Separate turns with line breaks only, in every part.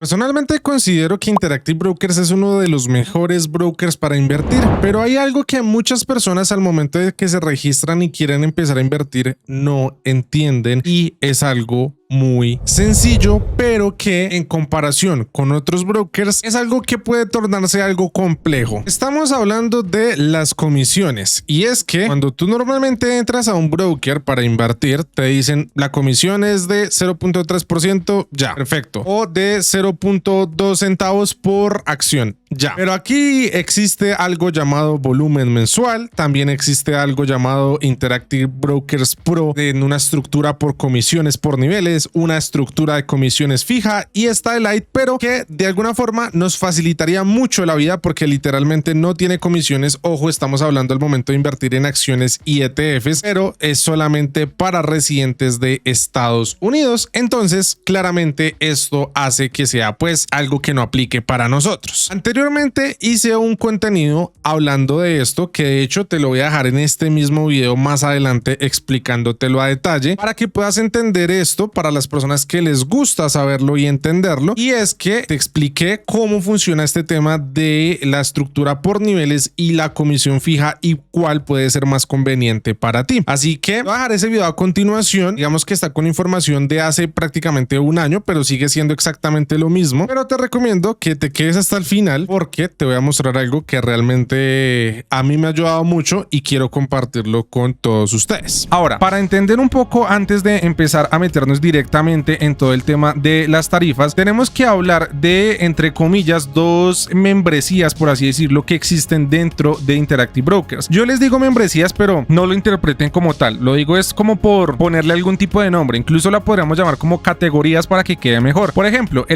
Personalmente considero que Interactive Brokers es uno de los mejores brokers para invertir, pero hay algo que muchas personas al momento de que se registran y quieren empezar a invertir no entienden, y es algo muy sencillo, pero que en comparación con otros brokers es algo que puede tornarse algo complejo. Estamos hablando de las comisiones, y es que cuando tú normalmente entras a un broker para invertir, te dicen la comisión es de 0.3%, ya, perfecto, o de 0.2 centavos por acción, ya. Pero aquí existe algo llamado volumen mensual, también existe algo llamado Interactive Brokers Pro en una estructura por comisiones por niveles, una estructura de comisiones fija, y está el Lite, pero que de alguna forma nos facilitaría mucho la vida porque literalmente no tiene comisiones. Ojo, estamos hablando al momento de invertir en acciones y ETFs, pero es solamente para residentes de Estados Unidos. Entonces, claramente esto hace que sea pues algo que no aplique para nosotros. Anteriormente hice un contenido hablando de esto, que de hecho te lo voy a dejar en este mismo video más adelante explicándotelo a detalle para que puedas entender esto para las personas que les gusta saberlo y entenderlo. Y es que te expliqué cómo funciona este tema de la estructura por niveles y la comisión fija y cuál puede ser más conveniente para ti. Así que voy a dejar ese video a continuación. Digamos que está con información de hace prácticamente un año, pero sigue siendo exactamente lo mismo. Pero te recomiendo que te quedes hasta el final porque te voy a mostrar algo que realmente a mí me ha ayudado mucho y quiero compartirlo con todos ustedes. Ahora, para entender un poco antes de empezar a meternos directamente en todo el tema de las tarifas, tenemos que hablar de, entre comillas, dos membresías, por así decirlo, que existen dentro de Interactive Brokers. Yo les digo membresías, pero no lo interpreten como tal, lo digo es como por ponerle algún tipo de nombre. Incluso la podríamos llamar como categorías para que quede mejor. Por ejemplo,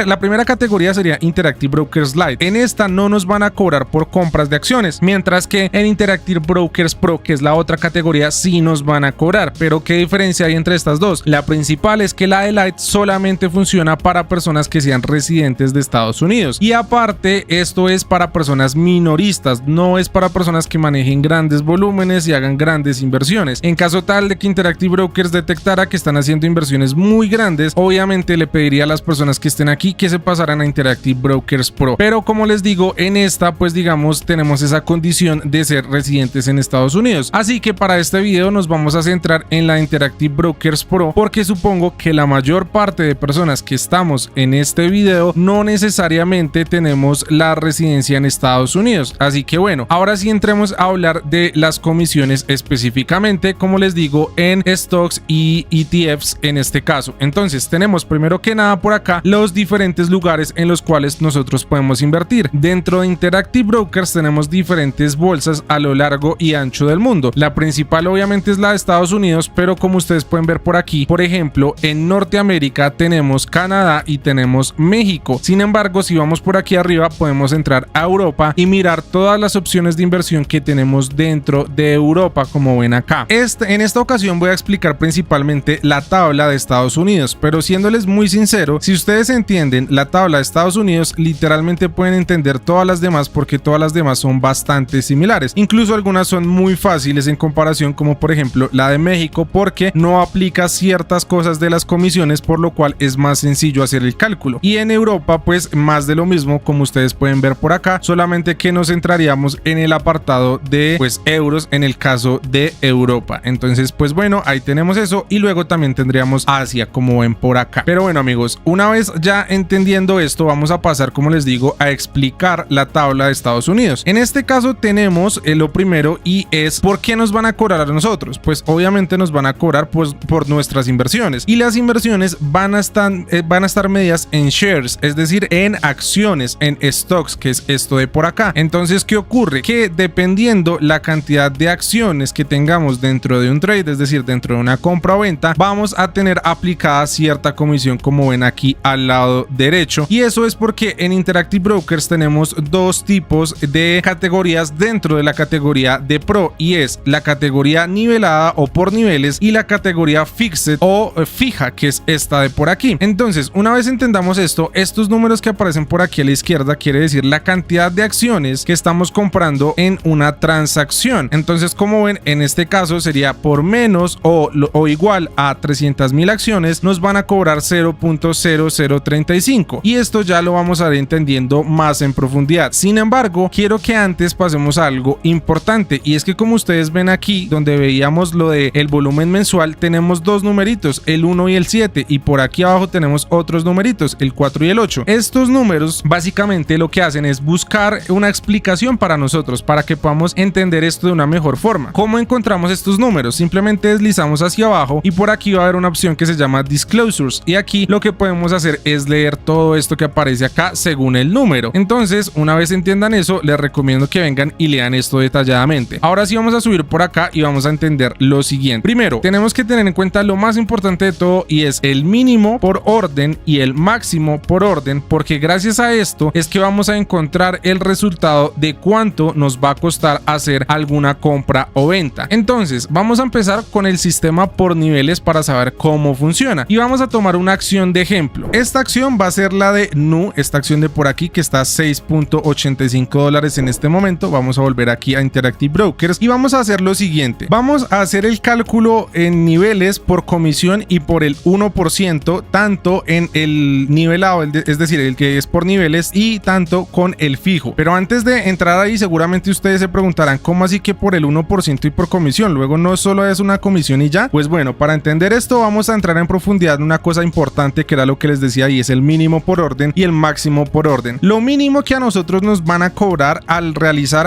la primera categoría sería Interactive Brokers Lite. En esta no nos van a cobrar por compras de acciones, mientras que en Interactive Brokers Pro, que es la otra categoría, sí nos van a cobrar. Pero ¿qué diferencia hay entre estas dos? La principal es que la de Lite solamente funciona para personas que sean residentes de Estados Unidos, y aparte esto es para personas minoristas, no es para personas que manejen grandes volúmenes y hagan grandes inversiones. En caso tal de que Interactive Brokers detectara que están haciendo inversiones muy grandes, obviamente le pediría a las personas que estén aquí que se pasaran a Interactive Brokers Pro. Pero como les digo, en esta pues digamos tenemos esa condición de ser residentes en Estados Unidos. Así que para este video nos vamos a centrar en la Interactive Brokers Pro, porque supongo que la mayor parte de personas que estamos en este video no necesariamente tenemos la residencia en Estados Unidos. Así que bueno, ahora sí entremos a hablar de las comisiones específicamente, como les digo, en stocks y ETFs en este caso. Entonces tenemos primero que nada por acá los diferentes lugares en los cuales nosotros podemos invertir. Dentro de Interactive Brokers tenemos diferentes bolsas a lo largo y ancho del mundo. La principal obviamente es la de Estados Unidos, pero como ustedes pueden ver por aquí, por ejemplo, en Norteamérica tenemos Canadá y tenemos México. Sin embargo, si vamos por aquí arriba podemos entrar a Europa y mirar todas las opciones de inversión que tenemos dentro de Europa, como ven acá. En esta ocasión voy a explicar principalmente la tabla de Estados Unidos, pero siéndoles muy sincero, si ustedes entienden la tabla de Estados Unidos, literalmente pueden entender todas las demás, porque todas las demás son bastante similares. Incluso algunas son muy fáciles en comparación, como por ejemplo la de México, porque no aplica ciertas cosas de las comisiones, por lo cual es más sencillo hacer el cálculo. Y en Europa pues más de lo mismo, como ustedes pueden ver por acá, solamente que nos centraríamos en el apartado de pues euros en el caso de Europa. Entonces pues bueno, ahí tenemos eso, y luego también tendríamos Asia, como ven por acá. Pero bueno amigos, una vez ya entendiendo esto, vamos a pasar, como les digo, a explicar la tabla de Estados Unidos. En este caso tenemos lo primero, y es ¿por qué nos van a cobrar a nosotros? Pues obviamente nos van a cobrar pues por nuestras inversiones, y las inversiones van a estar medidas en shares, es decir, en acciones, en stocks, que es esto de por acá. Entonces, ¿qué ocurre? Que dependiendo la cantidad de acciones que tengamos dentro de un trade, es decir, dentro de una compra o venta, vamos a tener aplicada cierta comisión, como ven aquí al lado derecho. Y eso es porque en Interactive Brokers tenemos dos tipos de categorías dentro de la categoría de Pro, y es la categoría nivelada o por niveles y la categoría fixed o fija, que es esta de por aquí. Entonces, una vez entendamos esto, estos números que aparecen por aquí a la izquierda quiere decir la cantidad de acciones que estamos comprando en una transacción. Entonces, como ven, en este caso sería por menos o igual a 300.000 acciones, nos van a cobrar 0.0035, y esto ya lo vamos a ir entendiendo más en profundidad. Sin embargo, quiero que antes pasemos a algo importante, y es que como ustedes ven aquí donde veíamos lo de el volumen mensual, tenemos dos numeritos, el 1 y el 7, y por aquí abajo tenemos otros numeritos, el 4 y el 8. Estos números básicamente lo que hacen es buscar una explicación para nosotros, para que podamos entender esto de una mejor forma. ¿Cómo encontramos estos números? Simplemente deslizamos hacia abajo y por aquí va a haber una opción que se llama Disclosures, y aquí lo que podemos hacer es leer todo esto que aparece acá según el número. Entonces, una vez entiendan eso, les recomiendo que vengan y lean esto detalladamente. Ahora sí vamos a subir por acá y vamos a entender lo siguiente. Primero, tenemos que tener en cuenta lo más importante de todo, y es el mínimo por orden y el máximo por orden, porque gracias a esto es que vamos a encontrar el resultado de cuánto nos va a costar hacer alguna compra o venta. Entonces, vamos a empezar con el sistema por niveles para saber cómo funciona, y vamos a tomar una acción de ejemplo. Esta acción va a ser la de NU, esta acción de por aquí que está a $6.85 en este momento. Vamos a volver aquí a Interactive Brokers y vamos a hacer lo siguiente. Vamos a hacer el cálculo en niveles por comisión y por el 1%, tanto en el nivelado, es decir, el que es por niveles, y tanto con el fijo. Pero antes de entrar ahí, seguramente ustedes se preguntarán, ¿cómo así que por el 1% y por comisión? Luego no solo es una comisión y ya. Pues bueno, para entender esto vamos a entrar en profundidad en una cosa importante, que era lo que les decía, y es el mínimo por orden y el máximo por orden. Lo mínimo que a nosotros nos van a cobrar al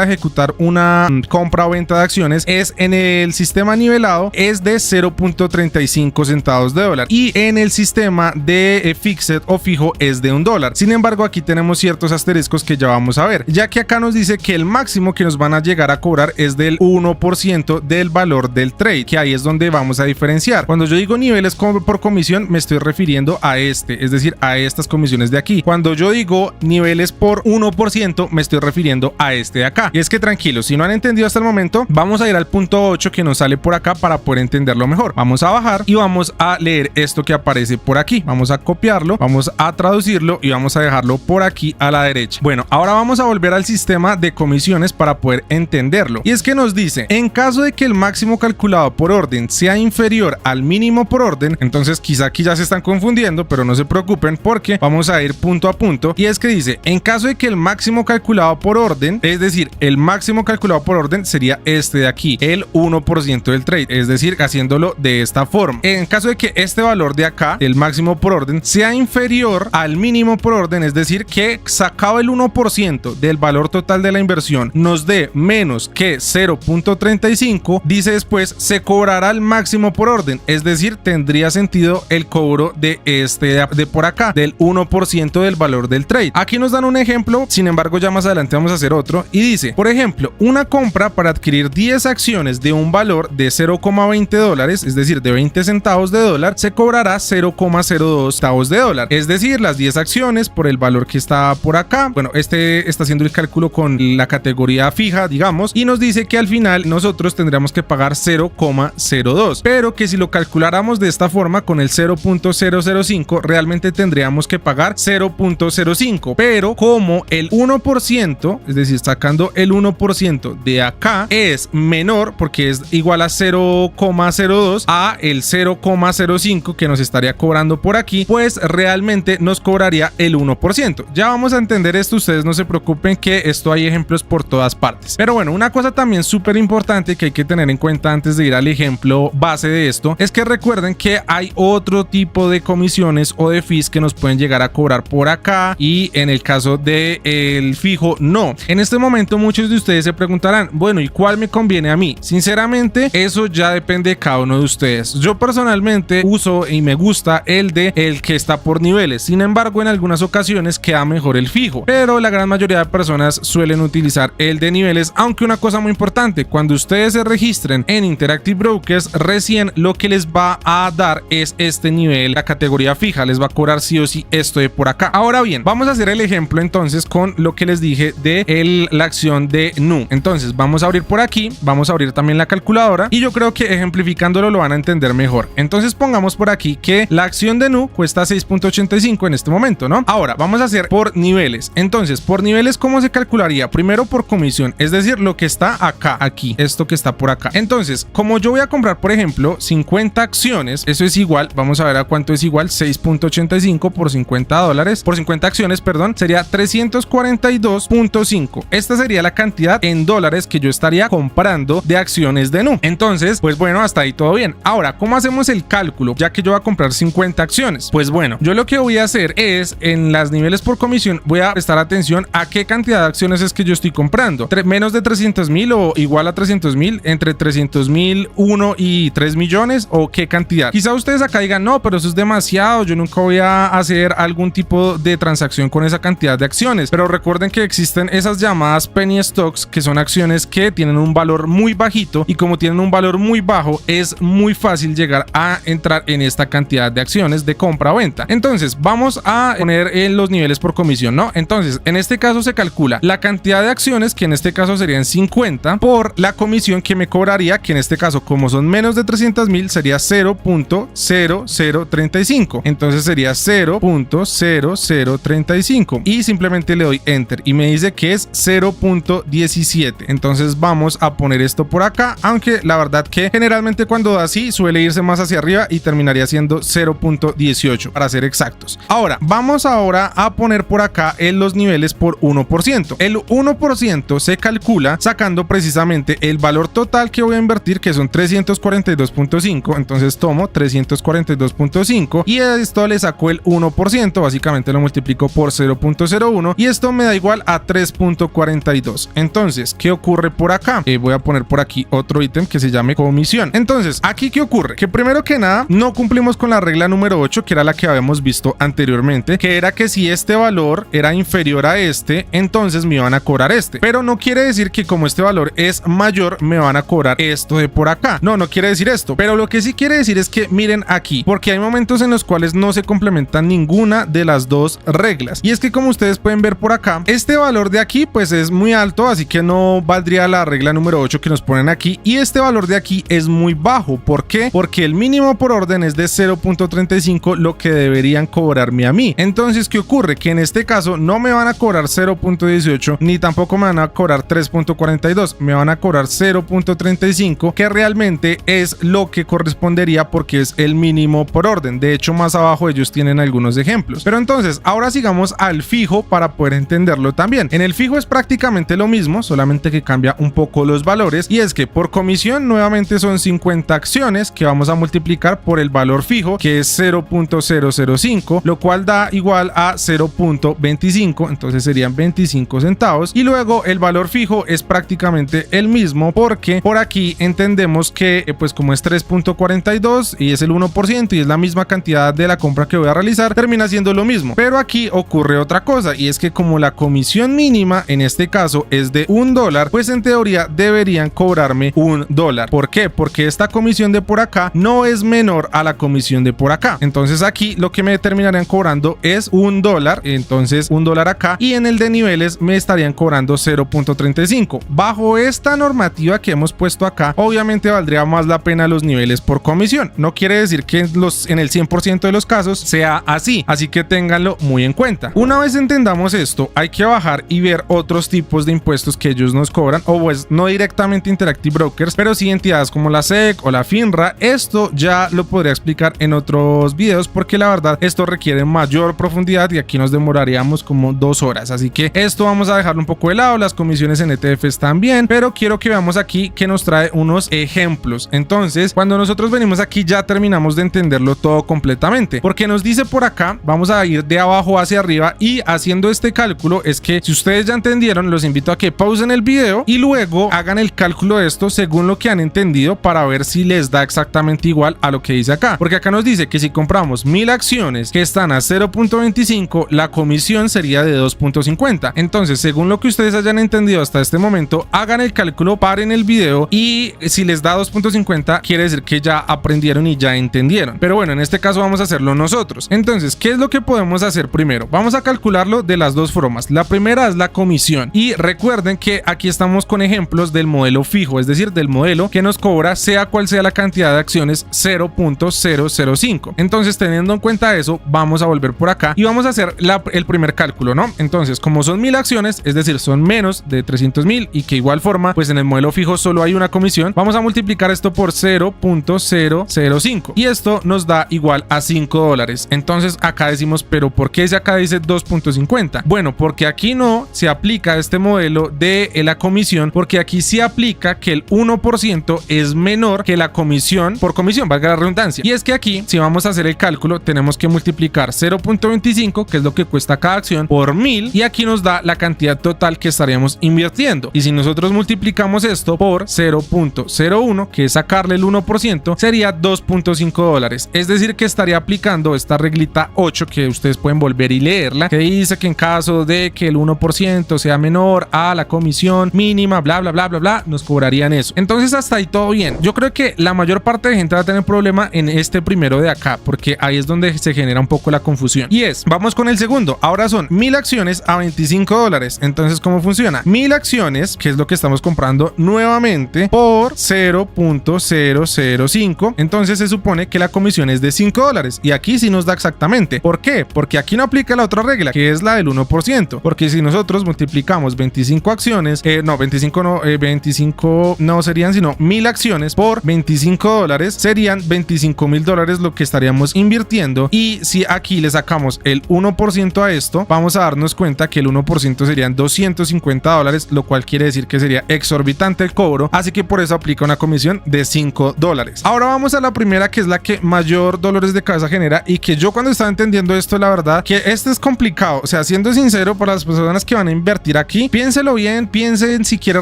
ejecutar una compra o venta de acciones es en el sistema nivelado es de 0.35 centavos de dólar, y en el sistema de fixed o fijo es de $1. Sin embargo, aquí tenemos ciertos asteriscos que ya vamos a ver, ya que acá nos dice que el máximo que nos van a llegar a cobrar es del 1% del valor del trade, que ahí es donde vamos a diferenciar. Cuando yo digo niveles por comisión, me estoy refiriendo a es decir, a estas comisiones de aquí. Cuando yo digo niveles por 1%, me estoy refiriendo a este de acá. Y es que tranquilos, si no han entendido hasta el momento, vamos a ir al punto 8 que nos sale por acá para poder entenderlo mejor. Vamos a bajar y vamos a leer esto que aparece por aquí. Vamos a copiarlo, vamos a traducirlo y vamos a dejarlo por aquí a la derecha. Bueno, ahora vamos a volver al sistema de comisiones para poder entenderlo. Y es que nos dice, en caso de que el máximo calculado por orden sea inferior al mínimo por orden, entonces quizá aquí ya se están confundiendo, pero no se preocupen porque vamos a ir punto a punto. Y es que dice, en caso de que el máximo calculado por orden, es decir, el máximo calculado por orden sería este de aquí, el 1% del trade, es decir, haciéndolo de esta forma. En caso de que este valor de acá, el máximo por orden, sea inferior al mínimo por orden, es decir, que sacado el 1% del valor total de la inversión nos dé menos que 0.35, dice después, se cobrará el máximo por orden, es decir, tendría sentido el cobro de este de por acá, del 1% del valor del trade. Aquí nos dan un ejemplo, sin embargo ya más adelante vamos a hacer otro, y dice, por ejemplo, una compra para adquirir 10 acciones de un valor de $0.20, es decir, de 20 centavos de dólar, se cobrará 0.02 centavos de dólar, es decir, las 10 acciones por el valor que está por acá. Bueno, este está haciendo el cálculo con la categoría fija, digamos, y nos dice que al final nosotros tendríamos que pagar 0.02, pero que si lo calculáramos de esta forma con el 0.005, realmente tendríamos que pagar 0.05, pero como el 1%, es decir, sacando el 1% de acá es menor, porque es igual a 0.02 a el 0.05 que nos estaría cobrando por aquí, pues realmente nos cobraría el 1%. Ya vamos a entender esto, ustedes no se preocupen que esto hay ejemplos por todas partes. Pero bueno, una cosa también súper importante que hay que tener en cuenta antes de ir al ejemplo base de esto, es que recuerden que hay otro tipo de comisiones o de fees que nos pueden llegar a cobrar por acá, y en el caso de el fijo no. En este momento muchos de ustedes se preguntarán, bueno, ¿y cuál me conviene a mí? Sinceramente, eso ya depende de cada uno de ustedes. Yo personalmente uso y me gusta el que está por niveles. Sin embargo, en algunas ocasiones queda mejor el fijo, pero la gran mayoría de personas suelen utilizar el de niveles, aunque una cosa muy importante, cuando ustedes se registren en Interactive Brokers, recién lo que les va a dar es este nivel, la categoría fija, les va a cobrar sí o sí esto de por acá. Ahora bien, vamos a hacer el ejemplo entonces con lo que les dije de la acción de NU. Entonces vamos a abrir por aquí, vamos a abrir también la calculadora, y yo creo que ejemplificándolo lo van a entender mejor. Entonces pongamos por aquí que la acción de Nu cuesta 6.85 en este momento, ¿no? Ahora vamos a hacer por niveles. Entonces, por niveles, ¿cómo se calcularía? Primero por comisión, es decir, lo que está acá, aquí, esto que está por acá. Entonces, como yo voy a comprar, por ejemplo, 50 acciones, eso es igual, vamos a ver a cuánto es igual, 6.85 por 50 dólares, por 50 acciones, perdón, sería 342.5. Esta sería la cantidad en dólares que yo estaría comprando de acciones de Nu. Entonces, pues bueno, hasta ahí todo bien. Ahora, ¿cómo hacemos el cálculo? Ya que yo voy a comprar 50 acciones. Pues bueno, yo lo que voy a hacer es, en las niveles por comisión, voy a prestar atención a qué cantidad de acciones es que yo estoy comprando. Menos de 300,000 o igual a 300,000, entre 300,000, 1 y 3 millones o qué cantidad. Quizá ustedes acá digan, no, pero eso es demasiado, yo nunca voy a hacer algún tipo de transacción con esa cantidad de acciones. Pero recuerden que existen esas llamadas penny stocks, que son acciones que tienen un valor muy bajito, y como tienen un valor muy bajo, es muy fácil llegar a entrar en esta cantidad de acciones de compra o venta. Entonces vamos a poner en los niveles por comisión, ¿no? Entonces en este caso se calcula la cantidad de acciones, que en este caso serían 50, por la comisión que me cobraría, que en este caso, como son menos de 300,000, sería 0.0035. Entonces sería 0.0035 y simplemente le doy enter y me dice que es 0.17. Entonces vamos a poner esto por acá, aunque la verdad que generalmente cuando da así suele irse más hacia arriba y terminaría siendo 0.18 para ser exactos. Ahora vamos a poner por acá en los niveles por 1%. El 1% se calcula sacando precisamente el valor total que voy a invertir, que son 342.5. entonces tomo 342.5 y a esto le saco el 1%, básicamente lo multiplico por 0.01 y esto me da igual a 3.42. Entonces, ¿qué ocurre por acá? Voy a poner por aquí otro ítem que se llame comisión. Entonces, ¿aquí qué ocurre? Que primero que nada, no cumplimos con la regla número 8, que era la que habíamos visto anteriormente, que era que si este valor era inferior a este, entonces me iban a cobrar este. Pero no quiere decir que como este valor es mayor, me van a cobrar esto de por acá. No quiere decir esto. Pero lo que sí quiere decir es que miren aquí, porque hay momentos en los cuales no se complementan ninguna de las dos reglas. Y es que como ustedes pueden ver por acá, este valor de aquí pues es muy alto, así que no valdría la regla número 8 que nos ponen aquí, y este valor de aquí es muy bajo. ¿Por qué? Porque el mínimo por orden es de 0.35, lo que deberían cobrarme a mí. Entonces, ¿qué ocurre? Que en este caso no me van a cobrar 0.18 ni tampoco me van a cobrar 3.42, me van a cobrar 0.35, que realmente es lo que correspondería porque es el mínimo por orden. De hecho, más abajo ellos tienen algunos ejemplos. Pero entonces, ahora sigamos al fijo para poder entenderlo también. En el fijo es prácticamente lo mismo, solamente que cambia un poco los valores, y es que por comisión nuevamente son 50 acciones que vamos a multiplicar por el valor fijo, que es 0.005, lo cual da igual a 0.25, entonces serían 25 centavos, y luego el valor fijo es prácticamente el mismo porque por aquí entendemos que pues como es 3.42 y es el 1% y es la misma cantidad de la compra que voy a realizar, termina siendo lo mismo. Pero aquí ocurre otra cosa, y es que como la comisión mínima en este caso es de $1, pues en teoría deberían cobrarme $1. ¿Por qué? Porque esta comisión de por acá no es menor a la comisión de por acá. Entonces aquí lo que me terminarían cobrando es $1, entonces $1 acá, y en el de niveles me estarían cobrando 0.35. Bajo esta normativa que hemos puesto acá, obviamente valdría más la pena los niveles por comisión. No quiere decir que en el 100% de los casos sea así que ténganlo muy en cuenta. Una vez entendamos esto, hay que bajar y ver otros tipos de impuestos que ellos nos cobran, o pues no directamente Interactive Brokers, pero sí entidades como la SEC o la FINRA. Esto ya lo podría explicar en otros videos porque la verdad esto requiere mayor profundidad y aquí nos demoraríamos como 2 horas, así que esto vamos a dejarlo un poco de lado. Las comisiones en ETFs también, pero quiero que veamos aquí que nos trae unos ejemplos. Entonces, cuando nosotros venimos aquí ya terminamos de entenderlo todo completamente, porque nos dice por acá, vamos a ir de abajo hacia arriba y haciendo este cálculo, es que si ustedes ya entendieron, los invito a que pausen el video y luego hagan el cálculo de esto según lo que han entendido para ver si les da exactamente igual a lo que dice acá, porque acá nos dice que si compramos 1000 acciones que están a 0.25, la comisión sería de 2.50. entonces, según lo que ustedes hayan entendido hasta este momento, hagan el cálculo, paren el video y si les da 2.50 quiere decir que ya aprendieron y ya entendieron. Pero bueno, en este caso vamos a hacerlo nosotros. Entonces, ¿qué es lo que podemos hacer primero? Vamos a calcularlo de las dos formas. La primera es la comisión, y recuerden que aquí estamos con ejemplos del modelo fijo, es decir, del modelo que nos cobra sea cual sea la cantidad de acciones 0.
0.005. Entonces, teniendo en cuenta eso, vamos a volver por acá y vamos a hacer el primer cálculo, ¿no? Entonces, como son 1000 acciones, es decir, son menos de 300.000 y que igual forma, pues en el modelo fijo solo hay una comisión, vamos a multiplicar esto por 0.005 y esto nos da igual a $5. Entonces, acá decimos, pero ¿por qué si acá dice 2.50? Bueno, porque aquí no se aplica este modelo de la comisión, porque aquí sí aplica que el 1% es menor que la comisión por comisión, valga la redundancia. Y es que aquí, si vamos a hacer el cálculo, tenemos que multiplicar 0.25, que es lo que cuesta cada acción, por 1000 y aquí nos da la cantidad total que estaríamos invirtiendo. Y si nosotros multiplicamos esto por 0.01, que es sacarle el 1%, sería $2.5. Es decir, que estaría aplicando esta reglita 8 que ustedes pueden volver y leerla, que dice que en caso de que el 1% sea menor a la comisión mínima, bla, bla, bla, bla, bla, nos cobrarían eso. Entonces, hasta ahí todo bien. Yo creo que la mayor parte de gente va a tener problema en este primero de acá, porque ahí es donde se genera un poco la confusión. Y es, vamos con el segundo. Ahora son 1000 acciones a $25. Entonces, ¿cómo funciona? 1000 acciones, que es lo que estamos comprando nuevamente, por 0.005. Entonces, se supone que la comisión es de $5 y aquí sí nos da exactamente. ¿Por qué? Porque aquí no aplica la otra regla, que es la del 1%. Porque si nosotros multiplicamos 25 acciones, 25 no serían sino 1000 acciones por $25, serían $25.000 lo que estaríamos invirtiendo. Y si aquí le sacamos el 1% a esto, vamos a darnos cuenta que el 1% serían $250, lo cual quiere decir que sería exorbitante el cobro, así que por eso aplica una comisión de $5. Ahora vamos a la primera, que es la que mayor dolores de cabeza genera, y que yo cuando estaba entendiendo esto, la verdad que este es complicado. O sea, siendo sincero, para las personas que van a invertir aquí, piénselo bien, piensen si quiere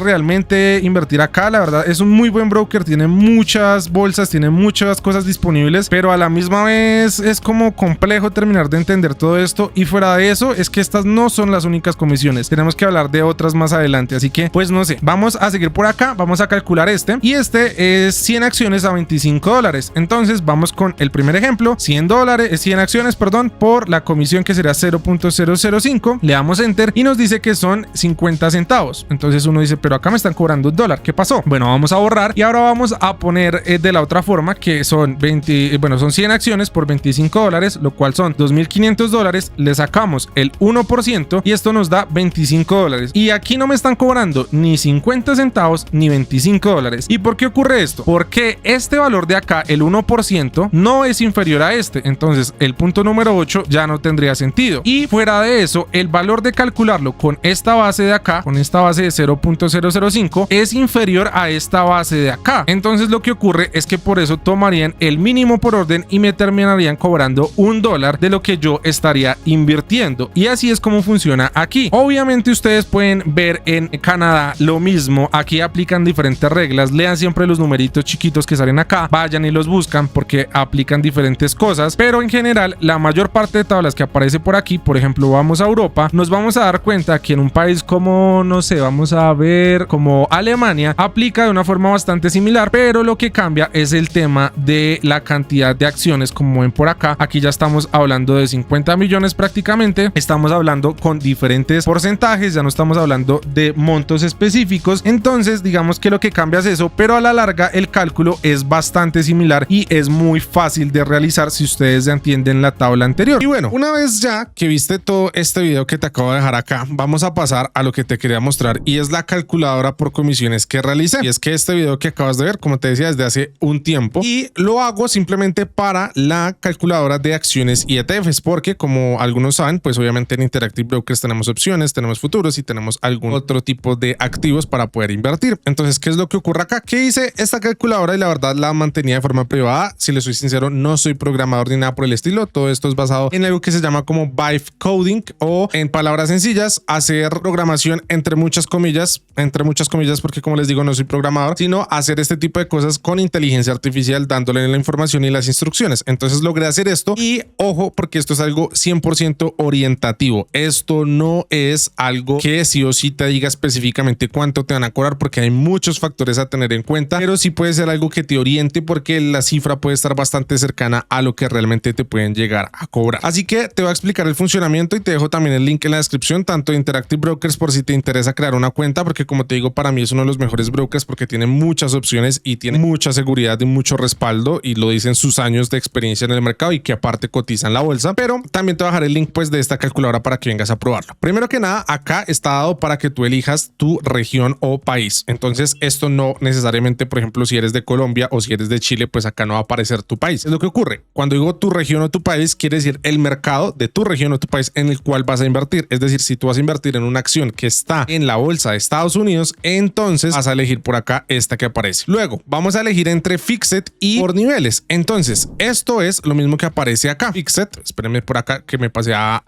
realmente invertir acá. La verdad es un muy buen broker, tiene muchas bolsas, tiene muchas cosas disponibles, pero a la misma vez es como complejo terminar de entender todo esto. Y fuera de eso, es que estas no son las únicas comisiones, tenemos que hablar de otras más adelante, así que pues no sé, vamos a seguir por acá, vamos a calcular este, y este es 100 acciones a $25. Entonces vamos con el primer ejemplo, 100 acciones, perdón, por la comisión que será 0.005, le damos enter y nos dice que son 50 centavos. Entonces uno dice, pero acá me están cobrando $1, ¿qué pasó? Bueno, vamos a borrar y ahora vamos a poner de la otra forma, que son son 100 acciones por $25, lo cual son $2.500, le sacamos el 1% y esto nos da $25. Y aquí no me están cobrando ni 50 centavos ni $25. ¿Y por qué ocurre esto? Porque este valor de acá, el 1%, no es inferior a este. Entonces el punto número 8 ya no tendría sentido. Y fuera de eso, el valor de calcularlo con esta base de acá, con esta base de 0.005, es inferior a esta base de acá. Entonces lo que ocurre es que por eso tomarían el mínimo por orden y me terminarían cobrando $1 de lo que yo estaría invirtiendo. Y así es como funciona aquí. Obviamente ustedes pueden ver en Canadá lo mismo. Aquí aplican diferentes reglas. Lean siempre los numeritos chiquitos que salen acá, vayan y los buscan porque aplican diferentes cosas, pero en general la mayor parte de tablas que aparece por aquí, por ejemplo, vamos a Europa, nos vamos a dar cuenta que en un país como, no sé, vamos a ver como Alemania, aplica de una forma bastante similar, pero lo que cambia es el tema de la cantidad de acciones. Como ven por acá, aquí ya estamos hablando de 50 millones prácticamente, estamos hablando con diferentes porcentajes, ya no estamos hablando de montos específicos. Entonces digamos que lo que cambia es eso, pero a la larga el cálculo es bastante similar y es muy fácil de realizar si ustedes ya entienden la tabla anterior.
Y bueno, una vez ya que viste todo este video que te acabo de dejar acá, vamos a pasar a lo que te quería mostrar, y es la calculadora por comisiones que realicé. Y es que este video que acabas de ver, como te decía, desde hace un tiempo, y lo hago simplemente para la calculadora de acciones y ETFs, porque como algunos saben, pues obviamente en Interactive Brokers tenemos opciones, tenemos futuros y tenemos algún otro tipo de activos para poder invertir. Entonces, ¿qué es lo que ocurre acá? Que hice esta calculadora y la verdad la mantenía de forma privada. Si les soy sincero, no soy programador ni nada por el estilo. Todo esto es basado en algo que se llama como vibe coding, o en palabras sencillas, hacer programación entre muchas comillas, porque como les digo, no soy programador, sino hacer este tipo de cosas con inteligencia artificial, dándole la información y las instrucciones. Entonces logré hacer esto, y ojo, porque esto es algo 100% orientativo. Esto no es algo que sí o sí te diga específicamente cuánto te van a cobrar, porque hay muchos factores a tener en cuenta, pero sí puede ser algo que te oriente, porque la cifra puede estar bastante cercana a lo que realmente te pueden llegar a cobrar. Así que te voy a explicar el funcionamiento y te dejo también el link en la descripción, tanto de Interactive Brokers por si te interesa crear una cuenta, porque como te digo, para mí es uno de los mejores brokers porque tiene muchas opciones y tiene mucha seguridad y mucho respaldo respaldo y lo dicen sus años de experiencia en el mercado y que aparte cotizan la bolsa, pero también te voy a dejar el link pues de esta calculadora para que vengas a probarlo. Primero que nada, acá está dado para que tú elijas tu región o país. Entonces esto no necesariamente, por ejemplo, si eres de Colombia o si eres de Chile, pues acá no va a aparecer tu país. Es lo que ocurre. Cuando digo tu región o tu país, quiere decir el mercado de tu región o tu país en el cual vas a invertir. Es decir, si tú vas a invertir en una acción que está en la bolsa de Estados Unidos, entonces vas a elegir por acá esta que aparece. Luego vamos a elegir entre Fixed y por niveles. Entonces esto es lo mismo que aparece acá. Fixed, espérenme por acá que me pasé a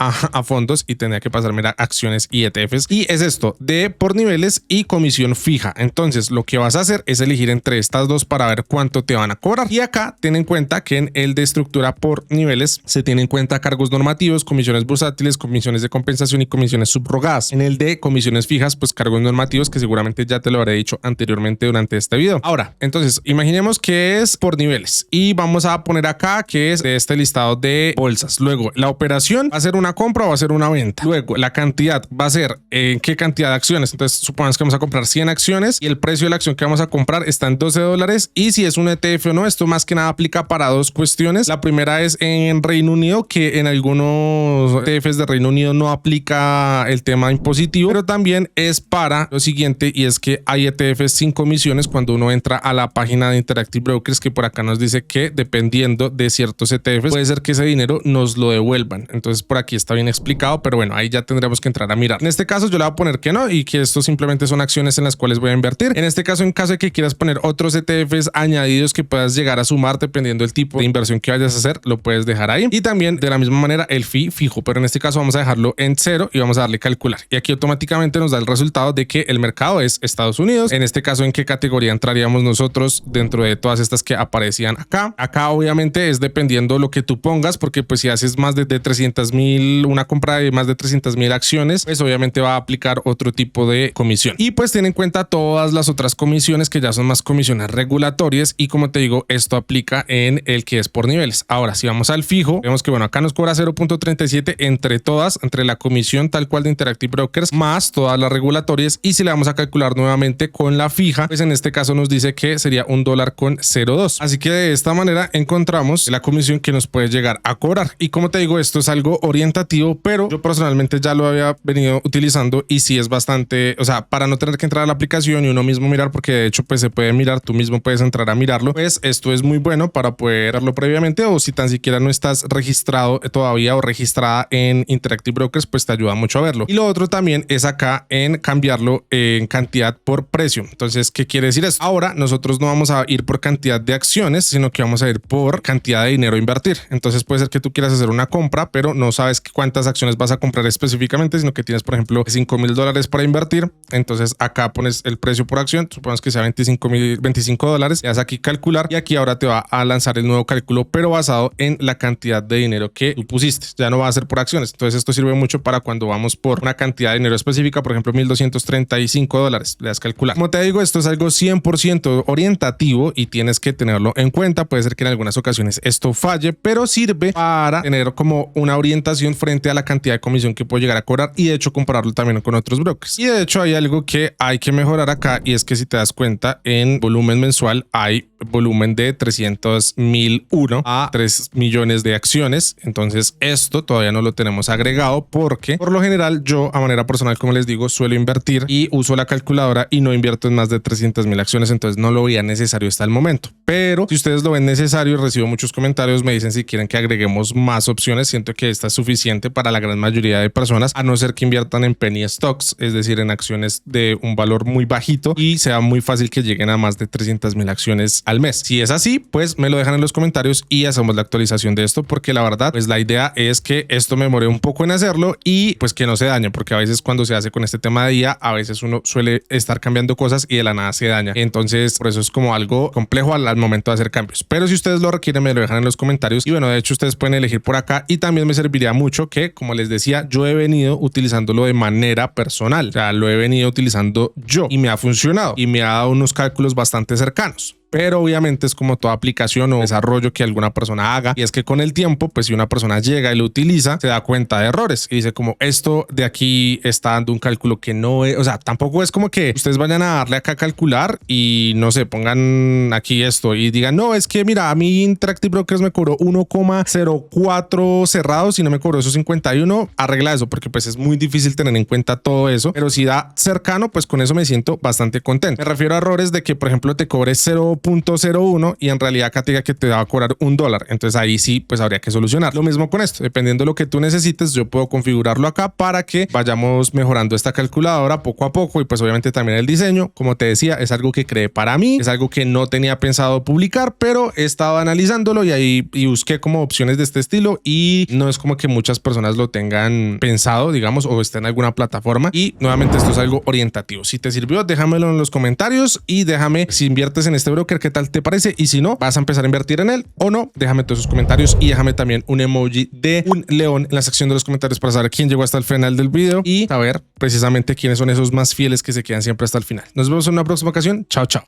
fondos y tenía que pasarme a acciones y ETFs. Y es esto de por niveles y comisión fija. Entonces lo que vas a hacer es elegir entre estas dos para ver cuánto te van a cobrar. Y acá ten en cuenta que en el de estructura por niveles se tienen en cuenta cargos normativos, comisiones bursátiles, comisiones de compensación y comisiones subrogadas. En el de comisiones fijas, pues cargos normativos, que seguramente ya te lo habré dicho anteriormente durante este video. Ahora, entonces imaginemos que es por niveles y vamos a poner acá que es de este listado de bolsas. Luego la operación va a ser una compra o va a ser una venta. Luego la cantidad va a ser en qué cantidad de acciones. Entonces supongamos que vamos a comprar 100 acciones y el precio de la acción que vamos a comprar está en $12. Y si es un ETF o no, esto más que nada aplica para dos cuestiones. La primera es en Reino Unido, que en algunos ETFs de Reino Unido no aplica el tema impositivo, pero también es para lo siguiente, y es que hay ETFs sin comisiones cuando uno entra a la página de Interactive Brokers, que por acá nos dice que dependiendo de ciertos ETFs puede ser que ese dinero nos lo devuelvan. Entonces por aquí está bien explicado, pero bueno, ahí ya tendremos que entrar a mirar. En este caso yo le voy a poner que no y que esto simplemente son acciones en las cuales voy a invertir. En este caso, en caso de que quieras poner otros ETFs añadidos que puedas llegar a sumar dependiendo del tipo de inversión que vayas a hacer, lo puedes dejar ahí. Y también de la misma manera el fee fijo, pero en este caso vamos a dejarlo en 0 y vamos a darle calcular. Y aquí automáticamente nos da el resultado de que el mercado es Estados Unidos. En este caso, ¿en qué categoría entraríamos nosotros dentro de todas estas que aparecían acá? Acá obviamente es dependiendo lo que tú pongas, porque pues si haces más de 300,000, una compra de más de 300,000 acciones, pues obviamente va a aplicar otro tipo de comisión. Y pues ten en cuenta todas las otras comisiones que ya son más comisiones regulatorias, y como te digo, esto aplica en el que es por niveles. Ahora, si vamos al fijo, vemos que bueno, acá nos cobra 0.37 entre todas, entre la comisión tal cual de Interactive Brokers más todas las regulatorias, y si le vamos a calcular nuevamente con la fija, pues en este caso nos dice que sería $1.02. Así que de esta manera encontramos la comisión que nos puede llegar a cobrar. Y como te digo, esto es algo orientativo, pero yo personalmente ya lo había venido utilizando y sí es bastante, o sea, para no tener que entrar a la aplicación y uno mismo mirar, porque de hecho pues se puede mirar, tú mismo puedes entrar a mirarlo, pues esto es muy bueno para poder verlo previamente, o si tan siquiera no estás registrado todavía o registrada en Interactive Brokers, pues te ayuda mucho a verlo. Y lo otro también es acá en cambiarlo en cantidad por precio. Entonces, ¿qué quiere decir esto? Ahora nosotros no vamos a ir por cantidad de acciones, sino que vamos a ir por cantidad de dinero a invertir. Entonces puede ser que tú quieras hacer una compra, pero no sabes cuántas acciones vas a comprar específicamente, sino que tienes, por ejemplo, $5,000 para invertir. Entonces acá pones el precio por acción, supongamos que sea $25,000, le das aquí calcular y aquí ahora te va a lanzar el nuevo cálculo, pero basado en la cantidad de dinero que tú pusiste. Ya no va a ser por acciones. Entonces esto sirve mucho para cuando vamos por una cantidad de dinero específica, por ejemplo $1,235, le das calcular. Como te digo, esto es algo 100% orientativo y tienes que tenerlo en cuenta. Puede ser que en algunas ocasiones esto falle, pero sirve para tener como una orientación frente a la cantidad de comisión que puedo llegar a cobrar, y de hecho compararlo también con otros brokers. Y de hecho hay algo que hay que mejorar acá, y es que si te das cuenta, en volumen mensual hay volumen de 300,001 a 3 millones de acciones. Entonces esto todavía no lo tenemos agregado, porque por lo general yo a manera personal, como les digo, suelo invertir y uso la calculadora y no invierto en más de 300,000 acciones, entonces no lo veía necesario hasta el momento. Pero si ustedes lo ven necesario, recibo muchos comentarios, me dicen si quieren que agreguemos más opciones. Siento que esta es suficiente para la gran mayoría de personas, a no ser que inviertan en penny stocks, es decir, en acciones de un valor muy bajito y sea muy fácil que lleguen a más de 300,000 acciones al mes. Si es así, pues me lo dejan en los comentarios y hacemos la actualización de esto, porque la verdad, pues la idea es que esto me demore un poco en hacerlo y pues que no se dañe, porque a veces cuando se hace con este tema de IA, a veces uno suele estar cambiando cosas y de la nada se daña. Entonces, por eso es como algo complejo al momento de hacer cambios. Pero si ustedes lo requieren, me lo dejan en los comentarios. Y bueno, de hecho, ustedes pueden elegir por acá, y también me serviría mucho que, como les decía, yo he venido utilizándolo de manera personal. O sea, lo he venido utilizando yo y me ha funcionado y me ha dado unos cálculos bastante cercanos. pero obviamente es como toda aplicación o desarrollo que alguna persona haga, y es que con el tiempo, pues si una persona llega y lo utiliza, se da cuenta de errores y dice como esto de aquí está dando un cálculo que no es, o sea, tampoco es como que ustedes vayan a darle acá a calcular y no sé, pongan aquí esto y digan, no, es que mira, a mí Interactive Brokers me cobró 1,04 cerrados y no me cobró esos 51, arregla eso, porque pues es muy difícil tener en cuenta todo eso, pero si da cercano, pues con eso me siento bastante contento. Me refiero a errores de que, por ejemplo, te cobres 0.01 y en realidad acá te diga que te va a cobrar $1, entonces ahí sí, pues habría que solucionar. Lo mismo con esto, dependiendo de lo que tú necesites, yo puedo configurarlo acá para que vayamos mejorando esta calculadora poco a poco, y pues obviamente también el diseño, como te decía, es algo que creé para mí, es algo que no tenía pensado publicar, pero he estado analizándolo y ahí busqué como opciones de este estilo, y no es como que muchas personas lo tengan pensado, digamos, o esté en alguna plataforma. Y nuevamente esto es algo orientativo. Si te sirvió, déjamelo en los comentarios y déjame si inviertes en este broker, qué tal te parece, y si no, vas a empezar a invertir en él o no. Déjame todos esos comentarios y déjame también un emoji de un león en la sección de los comentarios para saber quién llegó hasta el final del video y saber precisamente quiénes son esos más fieles que se quedan siempre hasta el final. Nos vemos en una próxima ocasión. Chao, chao.